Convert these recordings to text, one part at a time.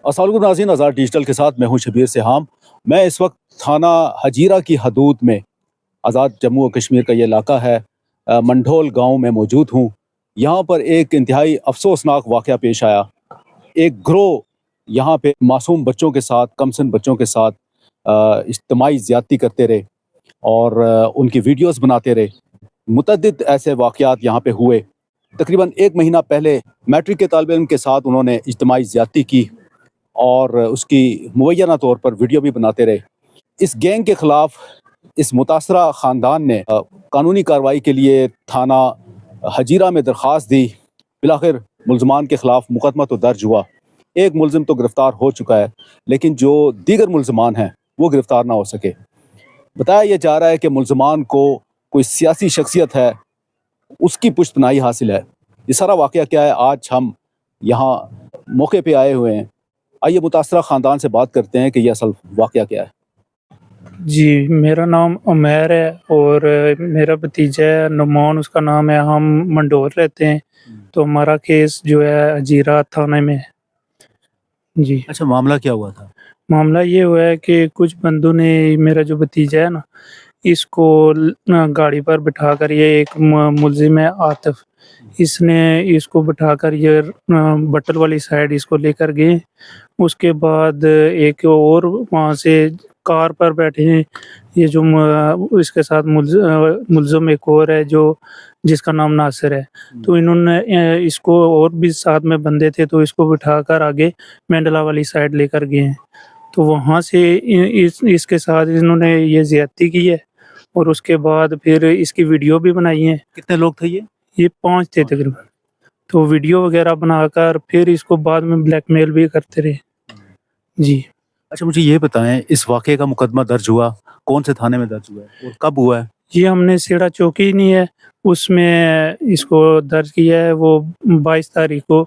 अस्सलाम वालेकुम नाज़रीन, आज़ाद डिजिटल के साथ मैं हूं शबीर सिहाम। मैं इस वक्त थाना हजीरा की हदूद में, आज़ाद जम्मू और कश्मीर का ये इलाका है, मंढोल गांव में मौजूद हूं। यहाँ पर एक इंतहाई अफसोसनाक वाक़या पेश आया। एक ग्रोह यहाँ पे मासूम बच्चों के साथ, कमसिन बच्चों के साथ इज्तिमाई ज़्यादती करते रहे और उनकी वीडियोज़ बनाते रहे। मुतअद्दिद ऐसे वाक़यात यहाँ पे हुए। तकरीबन 1 महीना पहले मैट्रिक के तालिब इल्म के साथ उन्होंने इज्तिमाई ज़्यादती की और उसकी मुबैना तौर पर वीडियो भी बनाते रहे। इस गैंग के ख़िलाफ़ इस मुतासरा ख़ानदान ने कानूनी कार्रवाई के लिए थाना हजीरा में दरख्वास्त दी। बिलाखिर मुल्ज़मान के ख़िलाफ़ मुकदमा तो दर्ज हुआ। एक मुल्ज़िम तो गिरफ़्तार हो चुका है, लेकिन जो दीगर मुल्ज़मान हैं वो गिरफ़्तार ना हो सके। बताया यह जा रहा है कि मुल्ज़मान को कोई सियासी शख्सियत है, उसकी पुश्तनाई हासिल है। ये सारा वाक़या क्या है, आज हम यहाँ मौके पे आए हुए हैं। आइए मुतासरा ख़ानदान से बात करते हैं कि ये असल वाक़या क्या है। जी, मेरा नाम उमैर है और मेरा भतीजा है नुमान, उसका नाम है। हम मंडोर रहते हैं, तो हमारा केस जो है हजीरा थाने में है। जी, अच्छा, मामला क्या हुआ था? मामला ये हुआ है कि कुछ बंदों ने मेरा जो भतीजा है ना, इसको गाड़ी पर बिठाकर, ये एक मुलजिम है आतिफ, इसने इसको बिठाकर ये बटल वाली साइड इसको लेकर गए। उसके बाद एक और वहाँ से कार पर बैठे हैं, ये जो इसके साथ मुलज़िम एक और है जो जिसका नाम नासिर है। तो इन्होंने इसको, और भी साथ में बंदे थे, तो इसको बिठाकर आगे मेंडला वाली साइड लेकर गए हैं। तो वहाँ से इसके साथ इन्होंने ये ज़्यादती की है और उसके बाद फिर इसकी वीडियो भी बनाई है। कितने लोग थे ये? ये 5 थे तकरीबन। तो वीडियो वगैरह बनाकर फिर इसको बाद में ब्लैकमेल भी करते रहे। जी। अच्छा, मुझे ये बताएं, इस वाक़ये का मुकदमा दर्ज हुआ कौन से थाने में दर्ज हुआ है और कब हुआ है? ये हमने सीढ़ा चौकी नहीं है, उसमें इसको दर्ज किया है। वो 22 तारीख को,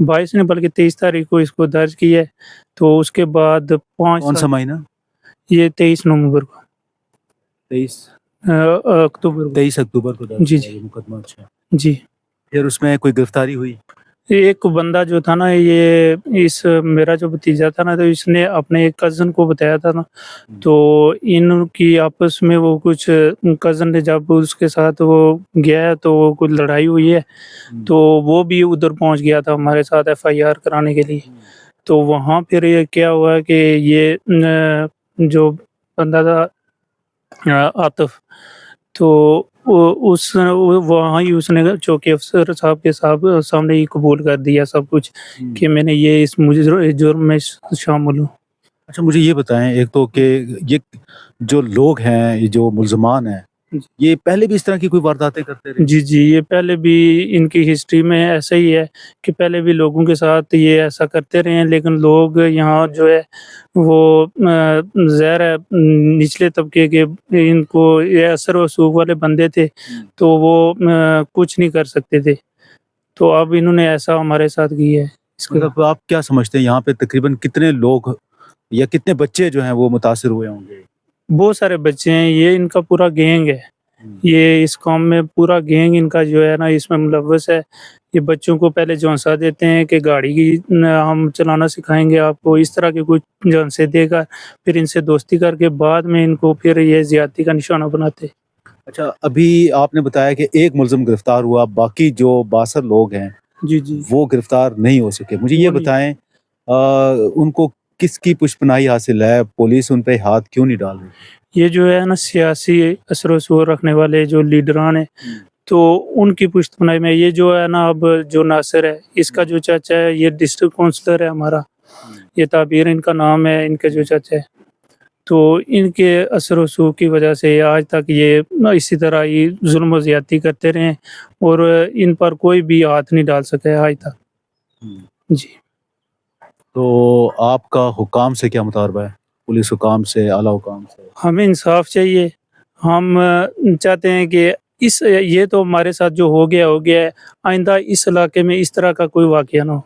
22 नहीं बल्कि 23 तारीख को इसको दर्ज किया है। तो उसके बाद 5 कौन सा महीना? ये 23 नवंबर को, 23 अक्टूबर को। 23 अक्टूबर को दर्ज जी, हुआ जी। ये मुकदमा। अच्छा, जी। फिर उसमें कोई गिरफ्तारी हुई? एक बंदा जो था ना, ये इस मेरा जो भतीजा था ना, तो इसने अपने एक कज़न को बताया था ना, तो इनकी आपस में वो कुछ, कज़न ने जब उसके साथ वो गया है तो कुछ लड़ाई हुई है, तो वो भी उधर पहुंच गया था हमारे साथ एफआईआर कराने के लिए। तो वहाँ फिर ये क्या हुआ कि ये जो बंदा था आतिफ, तो वहाँ ही उसने चौकी अफ़सर साहब के सामने ही कबूल कर दिया सब कुछ कि मैंने ये इस जुर्म में शामिल हूँ। अच्छा, मुझे ये बताएं, एक तो कि ये जो लोग हैं, ये जो मुल्ज़मान हैं, ये पहले भी इस तरह की कोई वारदातें करते रहे? जी, जी, ये पहले भी इनकी हिस्ट्री में ऐसा ही है कि पहले भी लोगों के साथ ये ऐसा करते रहे हैं, लेकिन लोग यहाँ जो है वो ज़ाहिर है निचले तबके के, इनको ये असर वसूख वाले बंदे थे, तो वो कुछ नहीं कर सकते थे। तो अब इन्होंने ऐसा हमारे साथ किया है। इसके मतलब आप क्या समझते हैं, यहाँ पे तकरीबन कितने लोग या कितने बच्चे जो हैं वो मुतासिर हुए होंगे? बहुत सारे बच्चे हैं, ये इनका पूरा गैंग है। ये इस काम में पूरा गैंग इनका जो है ना, इसमें मुलव्वस है। ये बच्चों को पहले झोंसा देते हैं कि गाड़ी की हम चलाना सिखाएँगे आपको, इस तरह के कुछ झोंसे देकर फिर इनसे दोस्ती करके बाद में इनको फिर ये ज़्यादती का निशाना बनाते। अच्छा, अभी आपने बताया कि एक मुल्ज़िम गिरफ्तार हुआ, बाकी जो 62 लोग हैं जी, जी। वो गिरफ्तार नहीं हो सके। मुझे ये वो नहीं, बताएं, उनको किसकी पुष्पनाही हासिल है? पुलिस उन पे हाथ क्यों नहीं डाल रही? ये जो है ना सियासी असर-व-रसूख रखने वाले जो लीडरान हैं, तो उनकी पुश्तनाई में ये जो है ना, अब जो नासिर है, इसका जो चाचा है, ये डिस्ट्रिक्ट काउंसलर है हमारा, ये ताबीर इनका नाम है, इनके जो चाचा है। तो इनके असर-वसूख की वजह से आज तक ये इसी तरह ही ज़ुल्म व ज़्यादती करते रहे हैं और इन पर कोई भी हाथ नहीं डाल सका है आज तक। जी। तो आपका हुकाम से क्या मुतालबा है? पुलिस हुकाम से, आला हुकाम से? हमें इंसाफ चाहिए। हम चाहते हैं कि ये तो हमारे साथ जो हो गया है, आइंदा इस इलाके में इस तरह का कोई वाक़या ना हो।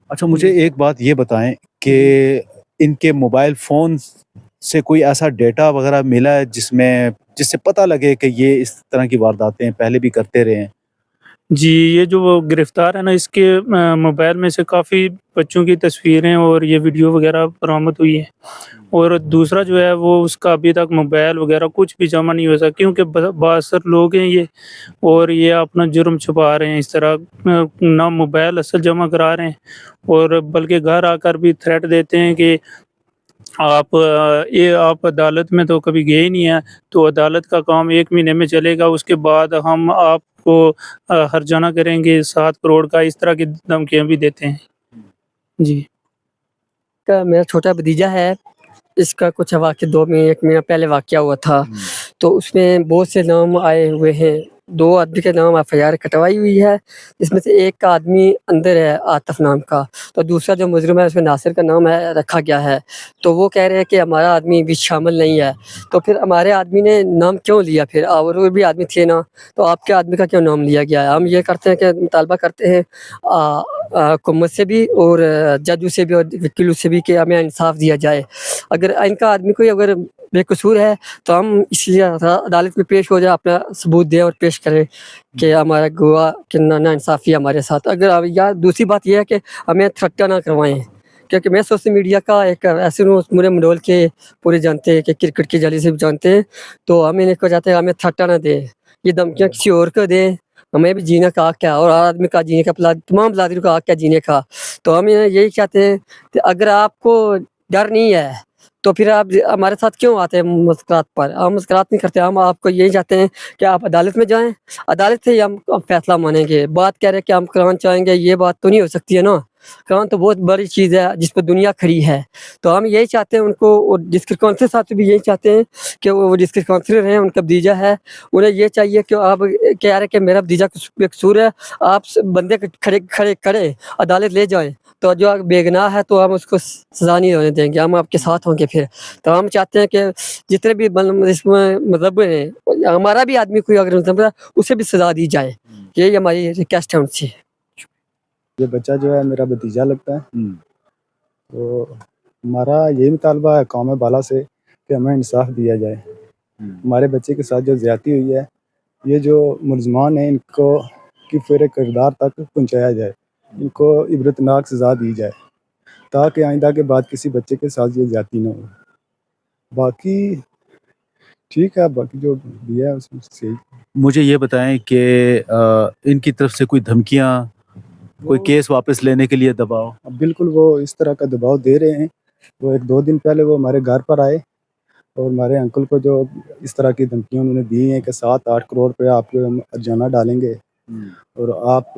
अच्छा, मुझे एक बात ये बताएं कि इनके मोबाइल फ़ोन से कोई ऐसा डेटा वगैरह मिला है जिससे पता लगे कि ये इस तरह की वारदातें पहले भी करते रहे हैं? جی، یہ جو وہ گرفتار ہے نا، اس کے موبائل میں سے کافی بچوں کی تصویریں اور یہ ویڈیو وغیرہ برآمد ہوئی ہیں، اور دوسرا جو ہے وہ اس کا ابھی تک موبائل وغیرہ کچھ بھی جمع نہیں ہو سکا، کیونکہ بااثر لوگ ہیں یہ، اور یہ اپنا جرم چھپا رہے ہیں اس طرح، نہ موبائل اصل جمع کرا رہے ہیں، اور بلکہ گھر آ کر بھی تھریٹ دیتے ہیں کہ آپ عدالت میں تو کبھی گئے ہی نہیں ہیں، تو عدالت کا کام 1 مہینے میں چلے گا، اس کے بعد ہم آپ کو ہرجانہ کریں گے 7 کروڑ کا، اس طرح کی دھمکیاں بھی دیتے ہیں۔ جی میرا چھوٹا بھتیجا ہے، اس کا کچھ واقعہ 1 مہینہ پہلے واقعہ ہوا تھا، تو اس میں بہت سے نام آئے ہوئے ہیں، 2 آدمی کے نام FIR کٹوائی ہوئی ہے، جس میں سے ایک کا آدمی اندر ہے عاطف نام کا، تو دوسرا جو مجرم ہے اس میں ناصر کا نام ہے رکھا گیا ہے، تو وہ کہہ رہے ہیں کہ ہمارا آدمی بھی شامل نہیں ہے، تو پھر ہمارے آدمی نے نام کیوں لیا پھر، اور وہ بھی آدمی تھے نا، تو آپ کے آدمی کا کیوں نام لیا گیا ہے؟ ہم یہ کرتے ہیں کہ مطالبہ کرتے ہیں حکومت سے بھی اور ججوں سے بھی اور وکیلوں سے بھی کہ ہمیں انصاف دیا جائے، اگر ان کا آدمی کوئی اگر بے قصور ہے تو ہم اس لیے عدالت میں پیش ہو جائے، اپنا ثبوت دے اور پیش کرے کہ ہمارا گواہ کہ نا انصافی ہمارے ساتھ، اگر یا دوسری بات یہ ہے کہ ہمیں تھرٹا نہ کروائیں، کیونکہ میں سوشل میڈیا کا ایک ایسے پورے منڈول کے پورے جانتے ہیں کہ کرکٹ کی جالی سے بھی جانتے ہیں، تو ہمیں کو چاہتے ہیں ہمیں تھرٹا نہ دیں، یہ دھمکیاں کسی اور کو دیں، ہمیں بھی جینے کا حق ہے، اور ہر آدمی کا جینے کا، تمام بلادریوں کا حق ہے جینے کا، تو ہم یہی چاہتے ہیں کہ اگر آپ کو ڈر نہیں ہے تو پھر آپ ہمارے ساتھ کیوں آتے ہیں مذاکرات پر؟ ہم مذاکرات نہیں کرتے، ہم آپ کو یہی چاہتے ہیں کہ آپ عدالت میں جائیں، عدالت سے ہی ہم فیصلہ مانیں گے، بات کہہ رہے کہ ہم قرآن چاہیں گے، یہ بات تو نہیں ہو سکتی ہے نا، قرآن تو بہت بڑی چیز ہے جس پہ دنیا کھڑی ہے، تو ہم یہی چاہتے ہیں ان کو، اور ڈسٹرکٹ کونسل صاحب سے بھی یہی چاہتے ہیں کہ وہ ڈسٹرکٹ کونسلر ہیں، ان کا بھتیجا ہے، انہیں یہ چاہیے کہ آپ کہہ رہے کہ میرا بھتیجا بے قصور ہے، آپ بندے کھڑے کرے عدالت لے جائیں، تو جو بے گناہ ہے تو ہم اس کو سزا نہیں ہونے دیں گے، ہم آپ کے ساتھ ہوں گے پھر، تو ہم چاہتے ہیں کہ جتنے بھی اس میں مذہب ہیں، ہمارا بھی آدمی کوئی اگر مذہب ہے اسے بھی سزا دی جائے، یہی ہماری ریکویسٹ ہے ان سے۔ یہ بچہ جو ہے میرا بھتیجا لگتا ہے، تو ہمارا یہی مطالبہ ہے قوم بالا سے کہ ہمیں انصاف دیا جائے، ہمارے بچے کے ساتھ جو زیادتی ہوئی ہے، یہ جو ملزمان ہیں ان کو کی پورے کردار تک پہنچایا جائے، ان کو عبرتناک سزا دی جائے تاکہ آئندہ کے بعد کسی بچے کے ساتھ یہ زیادتی نہ ہو۔ باقی ٹھیک ہے، باقی جو دیا ہے اس میں صحیح۔ مجھے یہ بتائیں کہ ان کی طرف سے کوئی دھمکیاں، کوئی کیس واپس لینے کے لیے دباؤ؟ بالکل وہ اس طرح کا دباؤ دے رہے ہیں، وہ 1-2 دن پہلے وہ ہمارے گھر پر آئے اور ہمارے انکل کو جو اس طرح کی دھمکیاں انہوں نے دی ہیں کہ 7-8 کروڑ روپے آپ کو ہم ارجانہ ڈالیں گے اور آپ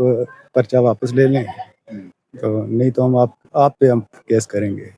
پرچہ واپس لے لیں، تو نہیں تو ہم آپ پہ ہم کیس کریں گے۔